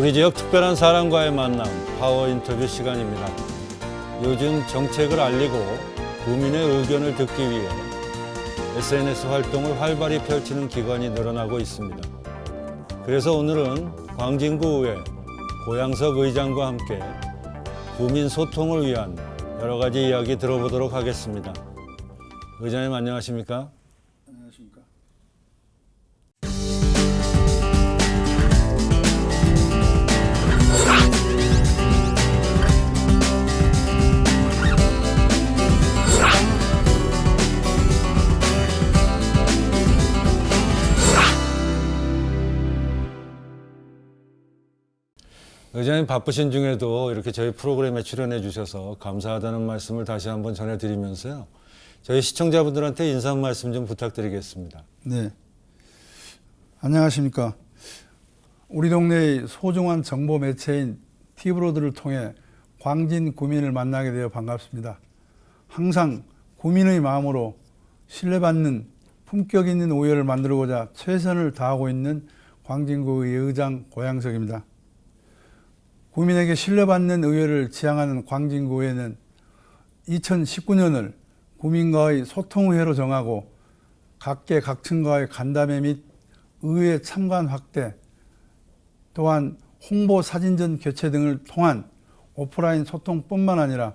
우리 지역 특별한 사람과의 만남, 파워 인터뷰 시간입니다. 요즘 정책을 알리고 국민의 의견을 듣기 위해 SNS 활동을 활발히 펼치는 기관이 늘어나고 있습니다. 그래서 오늘은 광진구의회 고양석 의장과 함께 국민 소통을 위한 여러 가지 이야기 들어보도록 하겠습니다. 의장님 안녕하십니까? 안녕하십니까? 의장님 바쁘신 중에도 이렇게 저희 프로그램에 출연해 주셔서 감사하다는 말씀을 다시 한번 전해드리면서요. 저희 시청자분들한테 인사 말씀 좀 부탁드리겠습니다. 네. 안녕하십니까? 우리 동네의 소중한 정보 매체인 티브로드를 통해 광진 구민을 만나게 되어 반갑습니다. 항상 구민의 마음으로 신뢰받는 품격 있는 의회를 만들고자 최선을 다하고 있는 광진구의 의장 고양석입니다. 구민에게 신뢰받는 의회를 지향하는 광진구의회는 2019년을 구민과의 소통의회로 정하고 각계 각층과의 간담회 및 의회 참관 확대, 또한 홍보 사진전 개최 등을 통한 오프라인 소통뿐만 아니라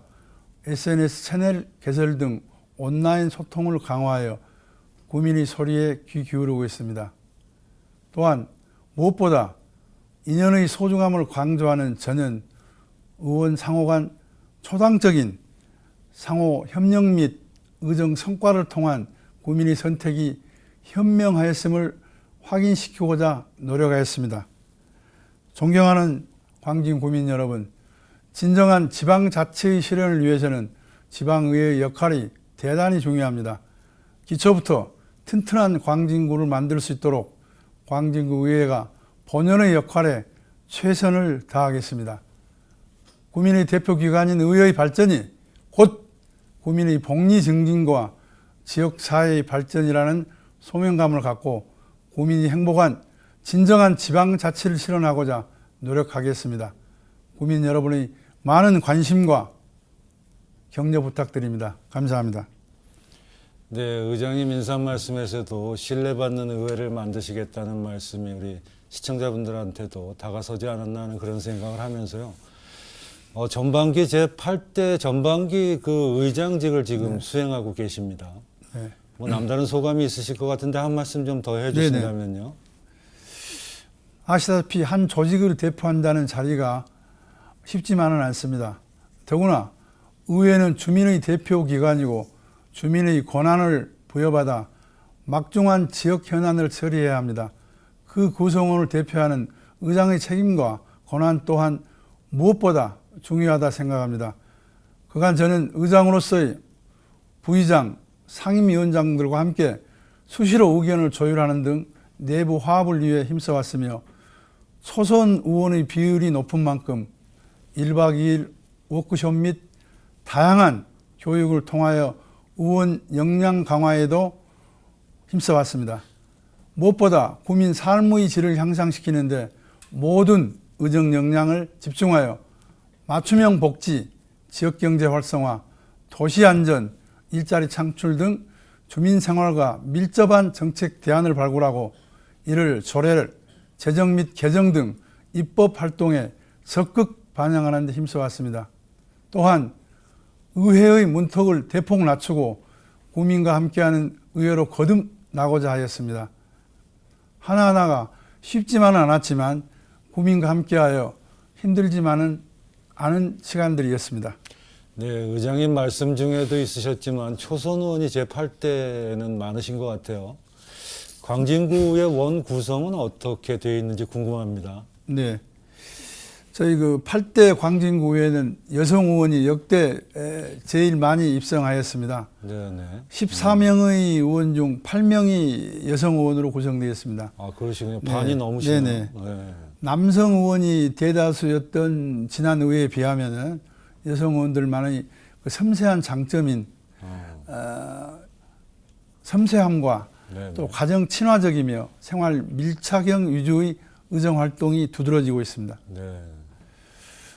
SNS 채널 개설 등 온라인 소통을 강화하여 구민의 소리에 귀 기울이고 있습니다. 또한 무엇보다 인연의 소중함을 강조하는 저는 의원 상호 간 초당적인 상호 협력 및 의정 성과를 통한 구민의 선택이 현명하였음을 확인시키고자 노력하였습니다. 존경하는 광진 구민 여러분, 진정한 지방자치의 실현을 위해서는 지방의회의 역할이 대단히 중요합니다. 기초부터 튼튼한 광진구를 만들 수 있도록 광진구 의회가 본연의 역할에 최선을 다하겠습니다. 구민의 대표기관인 의회의 발전이 곧 구민의 복리 증진과 지역사회의 발전이라는 소명감을 갖고 구민이 행복한 진정한 지방자치를 실현하고자 노력하겠습니다. 구민 여러분의 많은 관심과 격려 부탁드립니다. 감사합니다. 네, 의장님 인사 말씀에서도 신뢰받는 의회를 만드시겠다는 말씀이 우리 시청자분들한테도 다가서지 않았나 하는 그런 생각을 하면서요. 전반기 제8대 전반기 그 의장직을 지금 수행하고 계십니다. 네. 뭐 남다른 소감이 있으실 것 같은데 한 말씀 좀 더 해주신다면요. 아시다시피 한 조직을 대표한다는 자리가 쉽지만은 않습니다. 더구나 의회는 주민의 대표 기관이고 주민의 권한을 부여받아 막중한 지역 현안을 처리해야 합니다. 그 구성원을 대표하는 의장의 책임과 권한 또한 무엇보다 중요하다 생각합니다. 그간 저는 의장으로서의 부의장, 상임위원장들과 함께 수시로 의견을 조율하는 등 내부 화합을 위해 힘써왔으며 초선 의원의 비율이 높은 만큼 1박 2일 워크숍 및 다양한 교육을 통하여 의원 역량 강화에도 힘써왔습니다. 무엇보다 구민 삶의 질을 향상시키는데 모든 의정 역량을 집중하여 맞춤형 복지, 지역경제 활성화, 도시안전, 일자리 창출 등 주민생활과 밀접한 정책 대안을 발굴하고 이를 조례를 제정 및 개정 등 입법 활동에 적극 반영하는 데 힘써왔습니다. 또한 의회의 문턱을 대폭 낮추고 구민과 함께하는 의회로 거듭나고자 하였습니다. 하나하나가 쉽지만은 않았지만 구민과 함께하여 힘들지만은 않은 시간들이었습니다. 네, 의장님 말씀 중에도 있으셨지만 초선 의원이 제8대는 많으신 것 같아요. 광진구의 원 구성은 어떻게 되어 있는지 궁금합니다. 네, 저희 그 8대 광진구에는 여성 의원이 역대 제일 많이 입성하였습니다. 네네. 14명의 의원 중 8명이 여성 의원으로 구성되어 있습니다. 아, 그러시군요. 반이 넘으시네요. 네네. 네. 남성 의원이 대다수였던 지난 의회에 비하면은 여성 의원들만의 그 섬세한 장점인 섬세함과 네네. 또 가정 친화적이며 생활 밀착형 위주의 의정 활동이 두드러지고 있습니다. 네.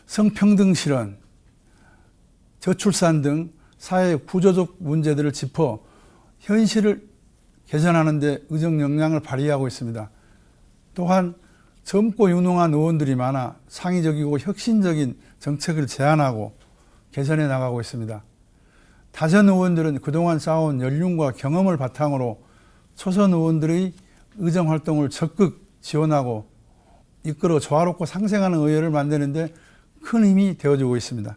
성평등 실현, 저출산 등 사회 구조적 문제들을 짚어 현실을 개선하는 데 의정 역량을 발휘하고 있습니다. 또한 젊고 유능한 의원들이 많아 창의적이고 혁신적인 정책을 제안하고 개선해 나가고 있습니다. 다선 의원들은 그동안 쌓아온 연륜과 경험을 바탕으로 초선 의원들의 의정 활동을 적극 지원하고 이끌어 조화롭고 상생하는 의회를 만드는 데 큰 힘이 되어주고 있습니다.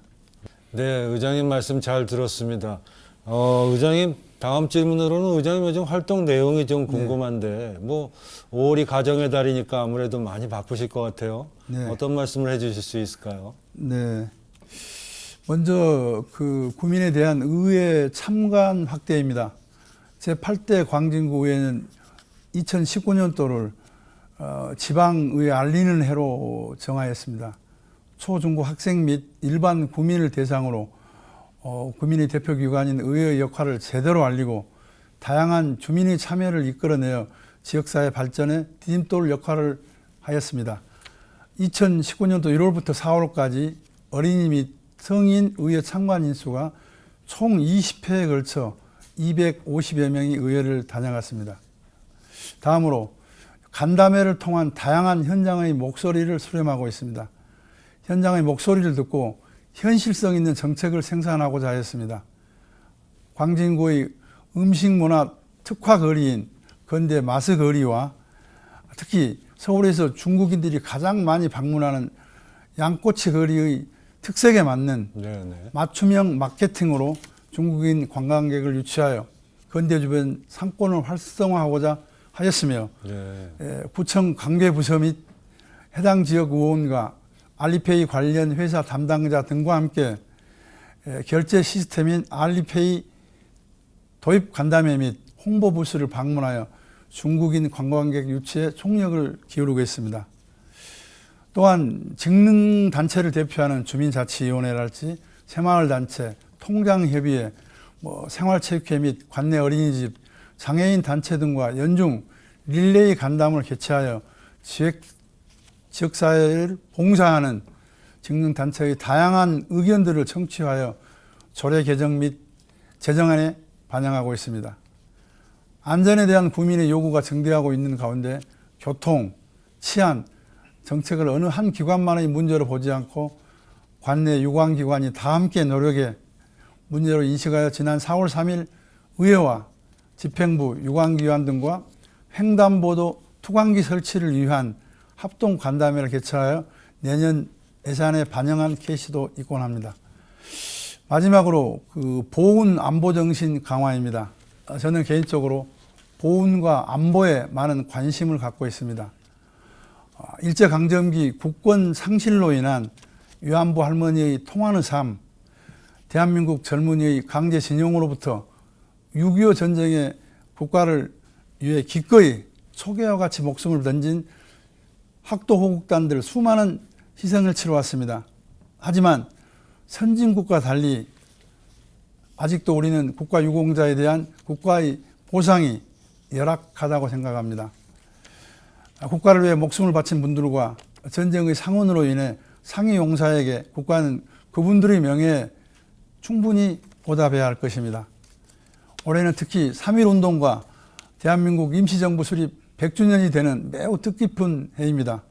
네, 의장님 말씀 잘 들었습니다. 의장님 다음 질문으로는 의장님 요즘 활동 내용이 좀 궁금한데 뭐 5월이 가정의 달이니까 아무래도 많이 바쁘실 것 같아요. 네. 어떤 말씀을 해주실 수 있을까요? 네. 먼저 그 구민에 대한 의회 참관 확대입니다. 제8대 광진구의회는 2019년도를 지방의회 알리는 해로 정하였습니다. 초, 중고 학생 및 일반 구민을 대상으로 구민의 대표기관인 의회의 역할을 제대로 알리고 다양한 주민의 참여를 이끌어내어 지역사회 발전에 디딤돌 역할을 하였습니다. 2019년도 1월부터 4월까지 어린이 및 성인 의회 참관 인수가 총 20회에 걸쳐 250여 명이 의회를 다녀갔습니다. 다음으로 간담회를 통한 다양한 현장의 목소리를 수렴하고 있습니다. 현장의 목소리를 듣고 현실성 있는 정책을 생산하고자 하였습니다. 광진구의 음식문화 특화 거리인 건대 마스거리와 특히 서울에서 중국인들이 가장 많이 방문하는 양꼬치 거리의 특색에 맞는 맞춤형 마케팅으로 중국인 관광객을 유치하여 건대 주변 상권을 활성화하고자 하였으며 구청 관계부서 및 해당 지역 의원과 알리페이 관련 회사 담당자 등과 함께 결제 시스템인 알리페이 도입 간담회 및 홍보 부스를 방문하여 중국인 관광객 유치에 총력을 기울이고 있습니다. 또한 직능단체를 대표하는 주민자치위원회랄지 새마을단체, 통장협의회, 생활체육회 및 관내 어린이집, 장애인 단체 등과 연중 릴레이 간담을 개최하여 지역사회를 봉사하는 직능단체의 다양한 의견들을 청취하여 조례 개정 및 제정안에 반영하고 있습니다. 안전에 대한 구민의 요구가 증대하고 있는 가운데 교통, 치안, 정책을 어느 한 기관만의 문제로 보지 않고 관내 유관기관이 다 함께 노력해 문제로 인식하여 지난 4월 3일 의회와 집행부, 유관기관 등과 횡단보도 투광기 설치를 위한 합동 간담회를 개최하여 내년 예산에 반영한 케이스도 있곤 합니다. 마지막으로 보훈 안보 정신 강화입니다. 저는 개인적으로 보훈과 안보에 많은 관심을 갖고 있습니다. 일제강점기 국권 상실로 인한 위안부 할머니의 통하는 삶, 대한민국 젊은이의 강제징용으로부터 6.25 전쟁에 국가를 위해 기꺼이 초계와 같이 목숨을 던진 학도호국단들 수많은 희생을 치러왔습니다. 하지만 선진국과 달리 아직도 우리는 국가 유공자에 대한 국가의 보상이 열악하다고 생각합니다. 국가를 위해 목숨을 바친 분들과 전쟁의 상흔으로 인해 상위 용사에게 국가는 그분들의 명예에 충분히 보답해야 할 것입니다. 올해는 특히 3.1운동과 대한민국 임시정부 수립 100주년이 되는 매우 뜻깊은 해입니다.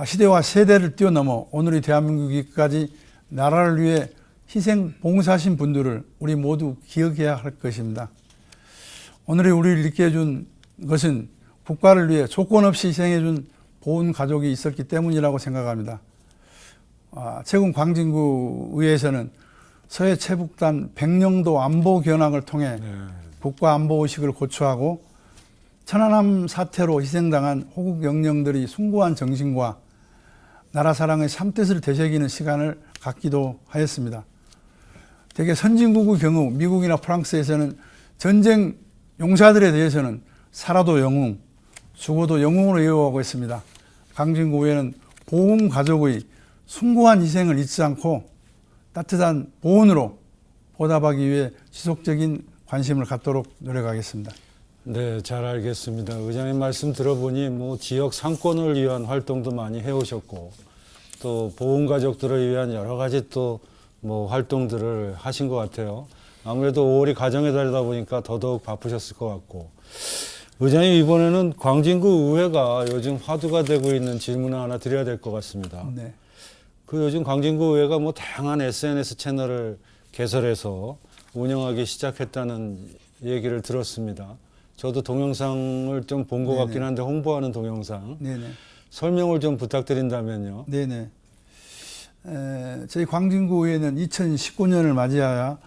시대와 세대를 뛰어넘어 오늘의 대한민국까지 나라를 위해 희생 봉사하신 분들을 우리 모두 기억해야 할 것입니다. 오늘의 우리를 있게 해준 것은 국가를 위해 조건 없이 희생해준 보훈 가족이 있었기 때문이라고 생각합니다. 최근 광진구 의회에서는 서해 체북단 백령도 안보 견학을 통해 국가 안보 의식을 고취하고 천안함 사태로 희생당한 호국 영령들이 숭고한 정신과 나라 사랑의 참뜻을 되새기는 시간을 갖기도 하였습니다. 대개 선진국의 경우 미국이나 프랑스에서는 전쟁 용사들에 대해서는 살아도 영웅, 죽어도 영웅으로 예우하고 있습니다. 광진구 의회는 보훈 가족의 숭고한 희생을 잊지 않고 따뜻한 보훈으로 보답하기 위해 지속적인 관심을 갖도록 노력하겠습니다. 네, 잘 알겠습니다. 의장님 말씀 들어보니 뭐 지역 상권을 위한 활동도 많이 해오셨고 또 보훈 가족들을 위한 여러 가지 또 뭐 활동들을 하신 것 같아요. 아무래도 5월이 가정의 달이다 보니까 더더욱 바쁘셨을 것 같고 의장님 이번에는 광진구 의회가 요즘 화두가 되고 있는 질문을 하나 드려야 될 것 같습니다. 네. 그 요즘 광진구 의회가 뭐 다양한 SNS 채널을 개설해서 운영하기 시작했다는 얘기를 들었습니다. 저도 동영상을 좀 본 것 네네. 같긴 한데 홍보하는 동영상 네네. 설명을 좀 부탁드린다면요. 네네. 저희 광진구 의회는 2019년을 맞이하여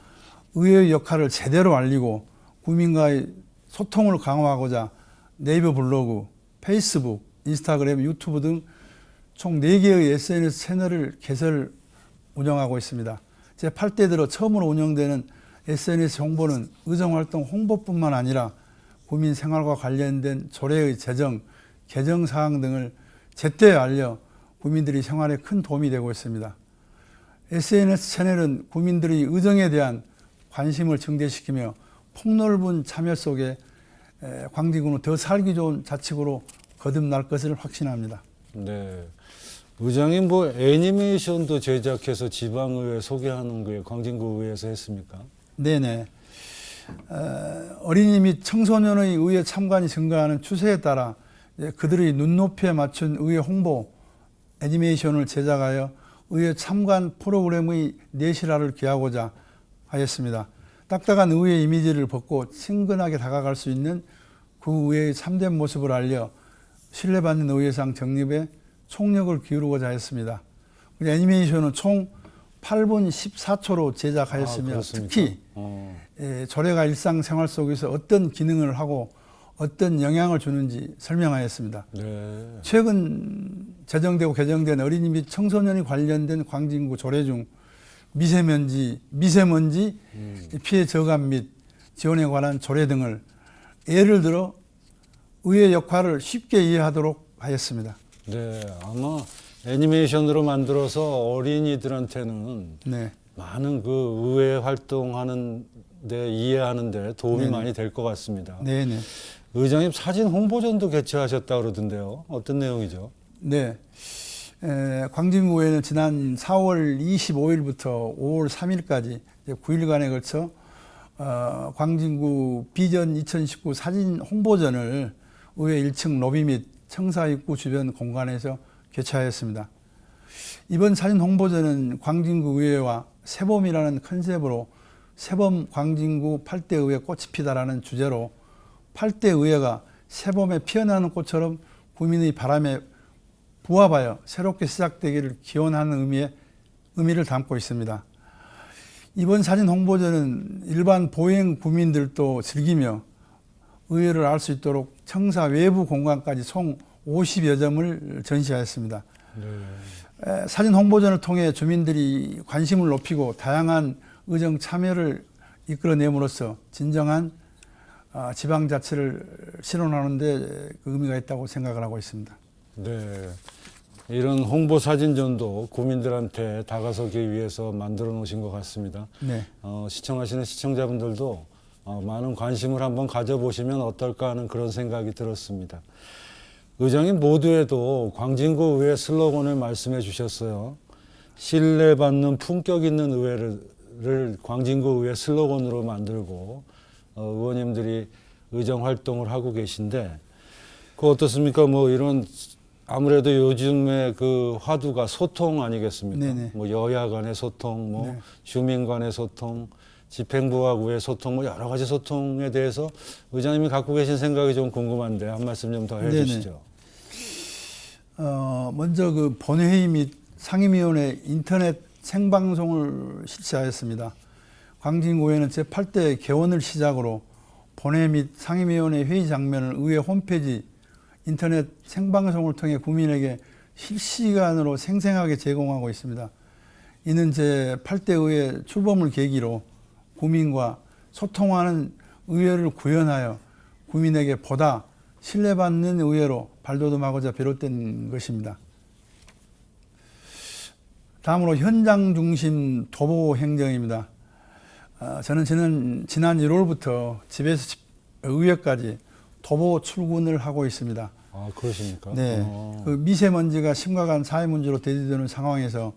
의회의 역할을 제대로 알리고 국민과의 소통을 강화하고자 네이버 블로그, 페이스북, 인스타그램, 유튜브 등 총 4개의 SNS 채널을 개설 운영하고 있습니다. 제 8대 들어 처음으로 운영되는 SNS 홍보는 의정활동 홍보뿐만 아니라 국민 생활과 관련된 조례의 제정, 개정 사항 등을 제때 알려 국민들이 생활에 큰 도움이 되고 있습니다. SNS 채널은 국민들의 의정에 대한 관심을 증대시키며 폭넓은 참여 속에 광진구는 더 살기 좋은 자치구로 거듭날 것을 확신합니다. 네. 의장님 뭐 애니메이션도 제작해서 지방의회 소개하는 게 광진구 의회에서 했습니까? 네네. 어린이 및 청소년의 의회 참관이 증가하는 추세에 따라 그들의 눈높이에 맞춘 의회 홍보 애니메이션을 제작하여 의회 참관 프로그램의 내실화를 기하고자 하였습니다. 딱딱한 의회 이미지를 벗고 친근하게 다가갈 수 있는 그 의회의 참된 모습을 알려 신뢰받는 의회상 정립에 총력을 기울이고자 했습니다. 애니메이션은 총 8분 14초로 제작하였으며 특히 조례가 일상생활 속에서 어떤 기능을 하고 어떤 영향을 주는지 설명하였습니다. 네. 최근 제정되고 개정된 어린이 및 청소년이 관련된 광진구 조례 중 미세먼지 피해 저감 및 지원에 관한 조례 등을 예를 들어 의회 역할을 쉽게 이해하도록 하였습니다. 네, 아마 애니메이션으로 만들어서 어린이들한테는 네. 많은 그 의회 활동하는 데 이해하는 데 도움이 네네. 많이 될 것 같습니다. 네네. 의장님 사진 홍보전도 개최하셨다고 그러던데요. 어떤 내용이죠? 네. 광진구에는 지난 4월 25일부터 5월 3일까지 9일간에 걸쳐 광진구 비전 2019 사진 홍보전을 의회 1층 로비 및 청사 입구 주변 공간에서 개최하였습니다. 이번 사진 홍보전은 광진구 의회와 새봄이라는 컨셉으로 새봄 광진구 8대 의회 꽃이 피다라는 주제로 8대 의회가 새봄에 피어나는 꽃처럼 국민의 바람에 부합하여 새롭게 시작되기를 기원하는 의미를 담고 있습니다. 이번 사진 홍보전은 일반 보행 국민들도 즐기며 의회를 알 수 있도록 청사 외부 공간까지 총 50여 점을 전시하였습니다. 네. 사진 홍보전을 통해 주민들이 관심을 높이고 다양한 의정 참여를 이끌어내므로써 진정한 지방자치를 실현하는 데 의미가 있다고 생각을 하고 있습니다. 네. 이런 홍보 사진전도 국민들한테 다가서기 위해서 만들어 놓으신 것 같습니다. 네. 시청하시는 시청자분들도 많은 관심을 한번 가져보시면 어떨까 하는 그런 생각이 들었습니다. 의장님 모두에도 광진구 의회 슬로건을 말씀해 주셨어요. 신뢰받는 품격 있는 의회를 광진구 의회 슬로건으로 만들고 의원님들이 의정 활동을 하고 계신데 그 어떻습니까? 뭐 이런 아무래도 요즘에 그 화두가 소통 아니겠습니까? 네네. 뭐 여야 간의 소통, 뭐 네. 주민 간의 소통, 집행부하고의 소통, 뭐 여러 가지 소통에 대해서 의장님이 갖고 계신 생각이 좀 궁금한데 한 말씀 좀 더 해주시죠. 먼저 그 본회의 및 상임위원회 인터넷 생방송을 실시하였습니다. 광진구에는 제8대 개원을 시작으로 본회의 및 상임위원회 회의 장면을 의회 홈페이지 인터넷 생방송을 통해 국민에게 실시간으로 생생하게 제공하고 있습니다. 이는 제8대 의회 출범을 계기로 국민과 소통하는 의회를 구현하여 국민에게 보다 신뢰받는 의회로 발돋움하고자 비롯된 것입니다. 다음으로 현장 중심 도보 행정입니다. 저는 지난 1월부터 집에서 의회까지 도보 출근을 하고 있습니다. 아, 그러십니까? 네, 그 미세먼지가 심각한 사회 문제로 대두되는 상황에서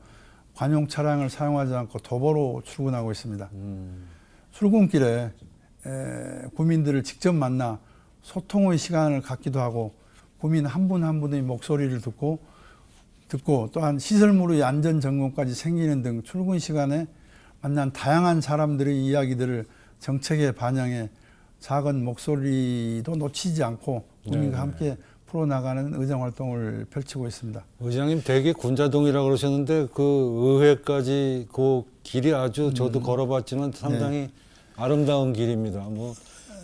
관용 차량을 사용하지 않고 도보로 출근하고 있습니다. 출근길에 구민들을 직접 만나 소통의 시간을 갖기도 하고 구민 한 분 한 분의 목소리를 듣고 또한 시설물의 안전 점검까지 챙기는 등 출근 시간에 만난 다양한 사람들의 이야기들을 정책에 반영해 작은 목소리도 놓치지 않고 국민과 함께 풀어나가는 의정 활동을 펼치고 있습니다. 의장님 댁이 군자동이라고 그러셨는데 그 의회까지 그 길이 아주 저도 걸어봤지만 상당히 아름다운 길입니다. 뭐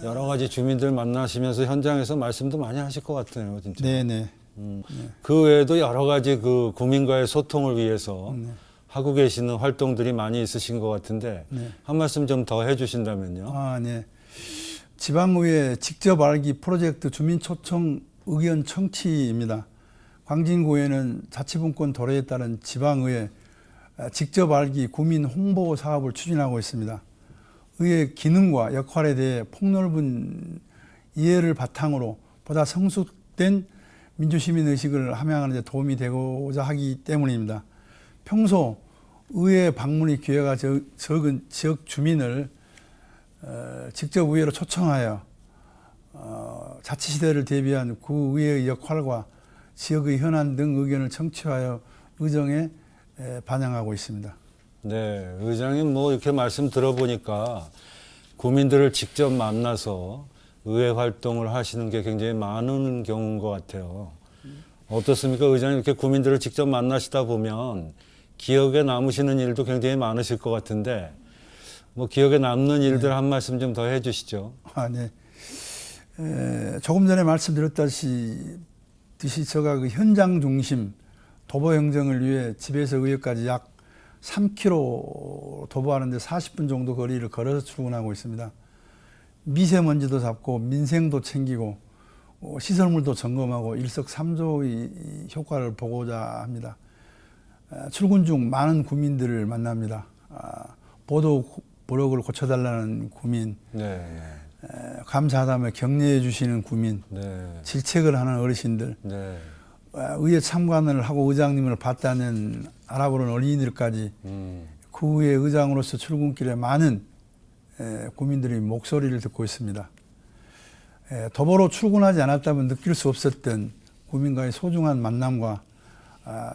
여러 가지 주민들 만나시면서 현장에서 말씀도 많이 하실 것 같아요, 진짜. 네네. 그 외에도 여러 가지 그 구민과의 소통을 위해서 하고 계시는 활동들이 많이 있으신 것 같은데 한 말씀 좀 더 해주신다면요. 아, 네. 지방의회 직접 알기 프로젝트 주민 초청 의견 청취입니다. 광진구에는 자치분권 도래에 따른 지방의회 직접 알기 구민 홍보 사업을 추진하고 있습니다. 의회 기능과 역할에 대해 폭넓은 이해를 바탕으로 보다 성숙된 민주시민 의식을 함양하는 데 도움이 되고자 하기 때문입니다. 평소 의회 방문의 기회가 적은 지역 주민을 직접 의회로 초청하여 자치시대를 대비한 구의회의 역할과 지역의 현안 등 의견을 청취하여 의정에 반영하고 있습니다. 네, 의장님 뭐 이렇게 말씀 들어보니까 구민들을 직접 만나서 의회 활동을 하시는 게 굉장히 많은 경우인 것 같아요. 어떻습니까? 의장님 이렇게 구민들을 직접 만나시다 보면 기억에 남으시는 일도 굉장히 많으실 것 같은데 뭐 기억에 남는 일들 한 말씀 좀 더 해주시죠. 아, 네. 조금 전에 말씀드렸다시피 제가 그 현장 중심 도보 행정을 위해 집에서 의회까지 약 3km 도보하는데 40분 정도 거리를 걸어서 출근하고 있습니다. 미세먼지도 잡고 민생도 챙기고 시설물도 점검하고 일석삼조의 효과를 보고자 합니다. 출근 중 많은 구민들을 만납니다. 보도 부록을 고쳐달라는 구민, 감사하다며 격려해 주시는 구민, 질책을 하는 어르신들, 의회 참관을 하고 의장님을 봤다는 알아보는 어린이들까지 그 후에 의장으로서 출근길에 많은 구민들이 목소리를 듣고 있습니다. 도보로 출근하지 않았다면 느낄 수 없었던 구민과의 소중한 만남과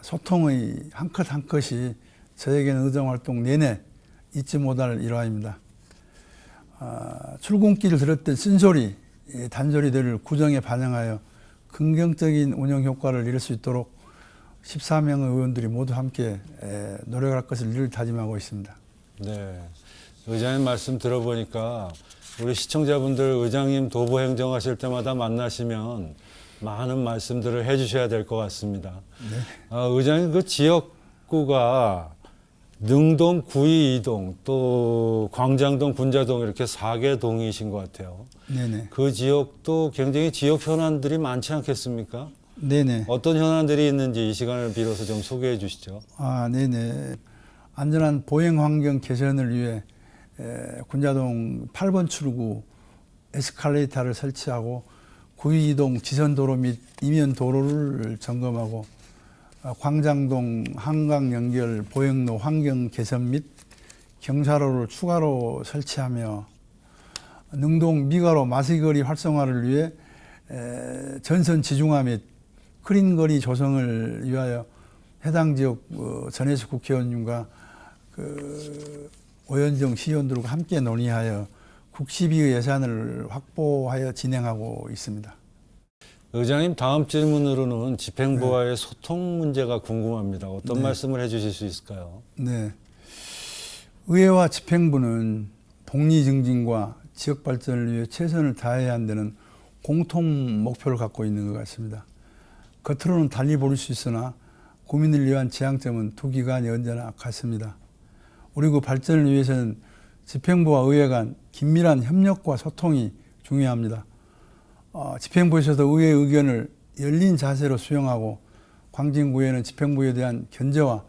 소통의 한 컷 한 컷이 저에게는 의정활동 내내 잊지 못할 일화입니다. 출근길 들었던 쓴소리, 단소리들을 구정에 반영하여 긍정적인 운영 효과를 이룰 수 있도록 14명의 의원들이 모두 함께 노력할 것을 늘 다짐하고 있습니다. 네, 의장님 말씀 들어보니까 우리 시청자분들 의장님 도보 행정하실 때마다 만나시면 많은 말씀들을 해주셔야 될 것 같습니다. 의장님 그 지역구가 능동, 구이, 이동, 또 광장동, 군자동 이렇게 4개 동이신 것 같아요. 네네. 그 지역도 굉장히 지역 현안들이 많지 않겠습니까? 네네. 어떤 현안들이 있는지 이 시간을 빌어서 좀 소개해 주시죠. 아, 네네. 안전한 보행 환경 개선을 위해 군자동 8번 출구 에스컬레이터를 설치하고 구이 이동 지선도로 및 이면 도로를 점검하고 광장동 한강 연결 보행로 환경 개선 및 경사로를 추가로 설치하며 능동 미가로 마시거리 활성화를 위해 전선 지중화 및 크린거리 조성을 위하여 해당 지역 전해수 국회의원님과 오현정 시의원들과 함께 논의하여 국시비의 예산을 확보하여 진행하고 있습니다. 의장님 다음 질문으로는 집행부와의 소통 문제가 궁금합니다. 어떤 말씀을 해주실 수 있을까요? 네, 의회와 집행부는 복리 증진과 지역 발전을 위해 최선을 다해야 한다는 공통 목표를 갖고 있는 것 같습니다. 겉으로는 달리 보일 수 있으나 국민을 위한 지향점은 두 기관이 언제나 같습니다. 우리 그 발전을 위해서는 집행부와 의회 간 긴밀한 협력과 소통이 중요합니다. 집행부에서도 의회의 의견을 열린 자세로 수용하고 광진구에는 집행부에 대한 견제와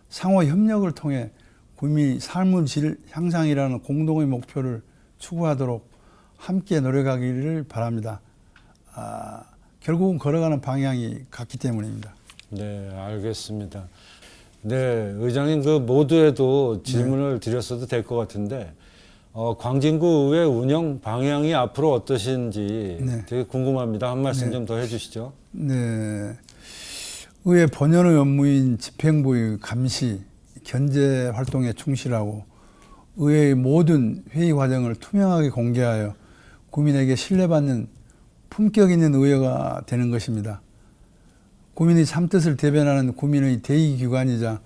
상호 협력을 통해 국민의 삶의 질 향상이라는 공동의 목표를 추구하도록 함께 노력하기를 바랍니다. 결국은 걸어가는 방향이 같기 때문입니다. 네, 알겠습니다. 네, 의장님 그 모두에도 질문을 드렸어도 될 것 같은데 광진구 의회 운영 방향이 앞으로 어떠신지 네. 되게 궁금합니다. 한 말씀 네. 좀 더 해주시죠. 네, 의회 본연의 업무인 집행부의 감시, 견제 활동에 충실하고 의회의 모든 회의 과정을 투명하게 공개하여 국민에게 신뢰받는 품격 있는 의회가 되는 것입니다. 국민의 참뜻을 대변하는 국민의 대의기관이자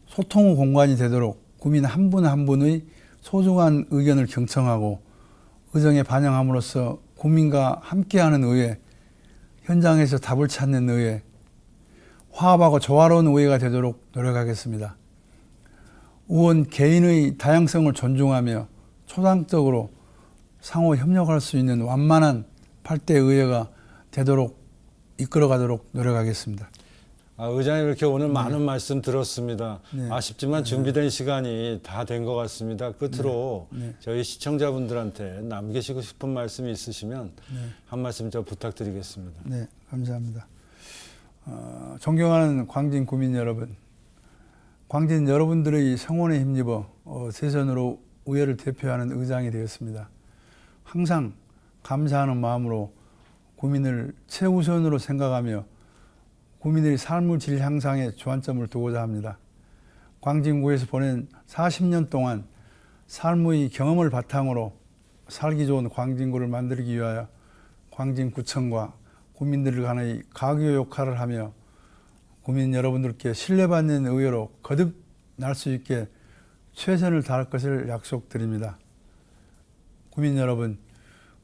소통의 공간이 되도록 국민 한 분 한 분의 소중한 의견을 경청하고 의정에 반영함으로써 국민과 함께하는 의회, 현장에서 답을 찾는 의회, 화합하고 조화로운 의회가 되도록 노력하겠습니다. 의원 개인의 다양성을 존중하며 초당적으로 상호 협력할 수 있는 완만한 8대 의회가 되도록 이끌어가도록 노력하겠습니다. 의장님 이렇게 오늘 많은 말씀 들었습니다. 네. 아쉽지만 준비된 시간이 다 된 것 같습니다. 끝으로 네. 저희 시청자분들한테 남기시고 싶은 말씀이 있으시면 한 말씀 좀 부탁드리겠습니다. 네, 감사합니다. 존경하는 광진 구민 여러분, 광진 여러분들의 성원에 힘입어 세선으로 의회를 대표하는 의장이 되었습니다. 항상 감사하는 마음으로 국민을 최우선으로 생각하며 국민들의 삶의 질 향상에 주안점을 두고자 합니다. 광진구에서 보낸 40년 동안 삶의 경험을 바탕으로 살기 좋은 광진구를 만들기 위하여 광진구청과 국민들을 간의 가교 역할을 하며 국민 여러분들께 신뢰받는 의회로 거듭날 수 있게 최선을 다할 것을 약속드립니다. 국민 여러분,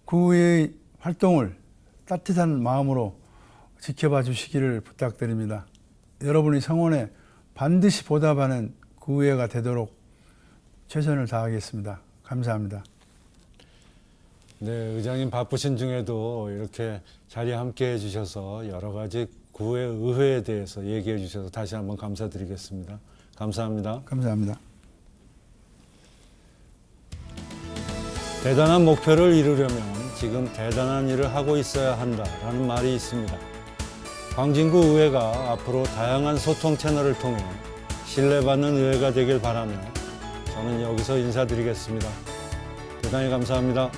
구의회의 활동을 따뜻한 마음으로 지켜봐 주시기를 부탁드립니다. 여러분의 성원에 반드시 보답하는 구의회가 되도록 최선을 다하겠습니다. 감사합니다. 네, 의장님 바쁘신 중에도 이렇게 자리에 함께 해주셔서 여러 가지 구의 의회에 대해서 얘기해 주셔서 다시 한번 감사드리겠습니다. 감사합니다. 감사합니다. 대단한 목표를 이루려면 지금 대단한 일을 하고 있어야 한다라는 말이 있습니다. 광진구 의회가 앞으로 다양한 소통 채널을 통해 신뢰받는 의회가 되길 바라며 저는 여기서 인사드리겠습니다. 대단히 감사합니다.